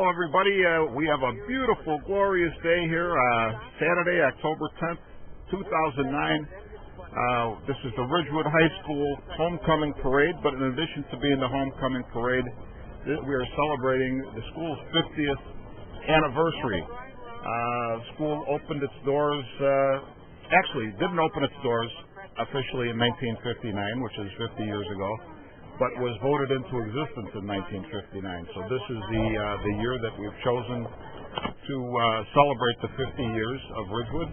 Hello, everybody. We have a beautiful, glorious day here, Saturday, October 10th, 2009. This is the Ridgewood High School Homecoming Parade, but in addition to being the Homecoming Parade, we are celebrating the school's 50th anniversary. School opened its doors, actually didn't open its doors officially in 1959, which is 50 years ago, but was voted into existence in 1959. So this is the year that we've chosen to celebrate the 50 years of Ridgewood.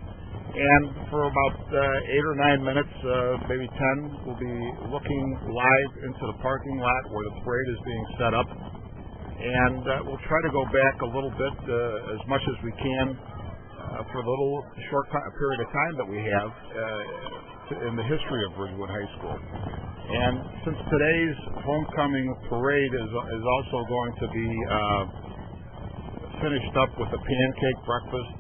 And for about 8 or 9 minutes, maybe 10, we'll be looking live into the parking lot where the parade is being set up. And we'll try to go back a little bit, as much as we can, for the little short period of time that we have in the history of Ridgewood High School. And since today's homecoming parade is also going to be finished up with a pancake breakfast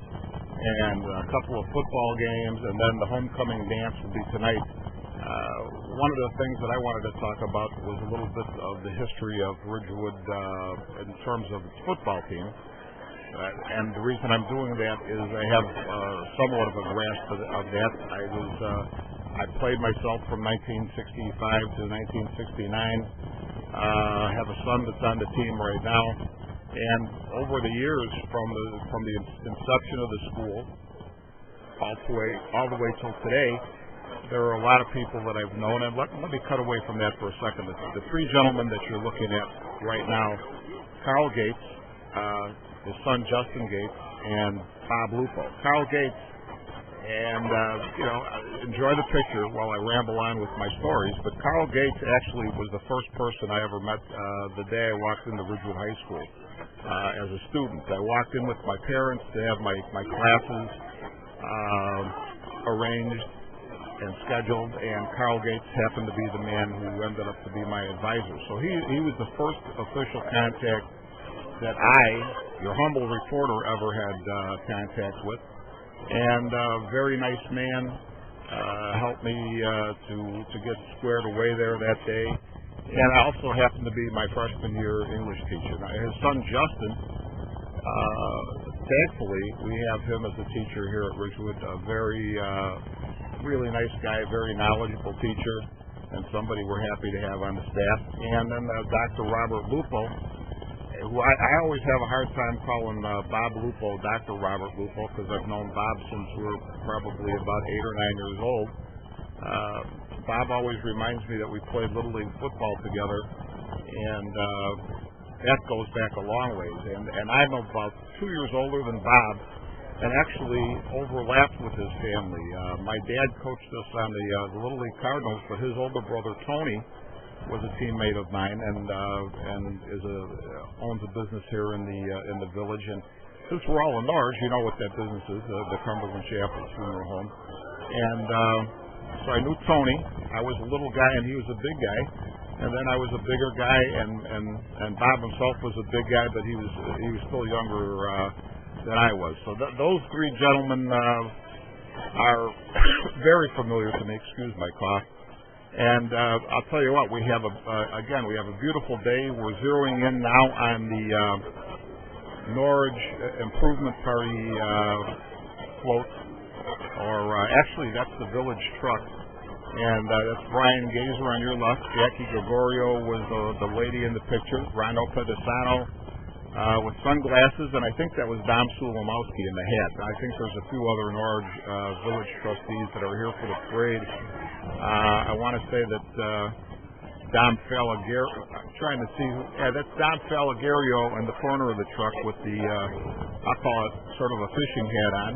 and a couple of football games, and then the homecoming dance will be tonight, one of the things that I wanted to talk about was a little bit of the history of Ridgewood in terms of its football team. And the reason I'm doing that is I have somewhat of a grasp of that. I played myself from 1965 to 1969. Have a son that's on the team right now. And over the years, from the inception of the school all the way till today, there are a lot of people that I've known. And let me cut away from that for a second. The three gentlemen that you're looking at right now, Carl Gates, his son Justin Gates, and Bob Lupo. Carl Gates, and enjoy the picture while I ramble on with my stories, but Carl Gates actually was the first person I ever met the day I walked into Ridgewood High School as a student. I walked in with my parents to have my classes arranged and scheduled, and Carl Gates happened to be the man who ended up to be my advisor. So he was the first official contact that I, your humble reporter, ever had contact with. And a very nice man, helped me to get squared away there that day. And I also happened to be my freshman year English teacher. Now, his son Justin, thankfully, we have him as a teacher here at Ridgewood. A very, really nice guy, very knowledgeable teacher, and somebody we're happy to have on the staff. And then Dr. Robert Lupo, who I always have a hard time calling Bob Lupo Dr. Robert Lupo, because I've known Bob since we were probably about 8 or 9 years old. Bob always reminds me that we played Little League football together, and that goes back a long ways. And I'm about 2 years older than Bob, and actually overlapped with his family. My dad coached us on the Little League Cardinals, but his older brother Tony was a teammate of mine, and owns a business here in the village. And since we're all in Norge, you know what that business is, the Cumberland Chapel Funeral Home. And so I knew Tony. I was a little guy, and he was a big guy. And then I was a bigger guy, and Bob himself was a big guy, but he was still younger than I was. So those three gentlemen are very familiar to me. Excuse my cough. And I'll tell you what, we have a beautiful day. We're zeroing in now on the Norge Improvement Party float, or actually that's the village truck. And that's Brian Gazer on your left. Jackie Gregorio was the lady in the picture. Rando Pedisano with sunglasses, and I think that was Dom Sulemowski in the hat. I think there's a few other Norge village trustees that are here for the parade. I want to say that Dom Falagario, I'm trying to see, that's Dom Falagario in the corner of the truck with the, I'll call it sort of a fishing hat on.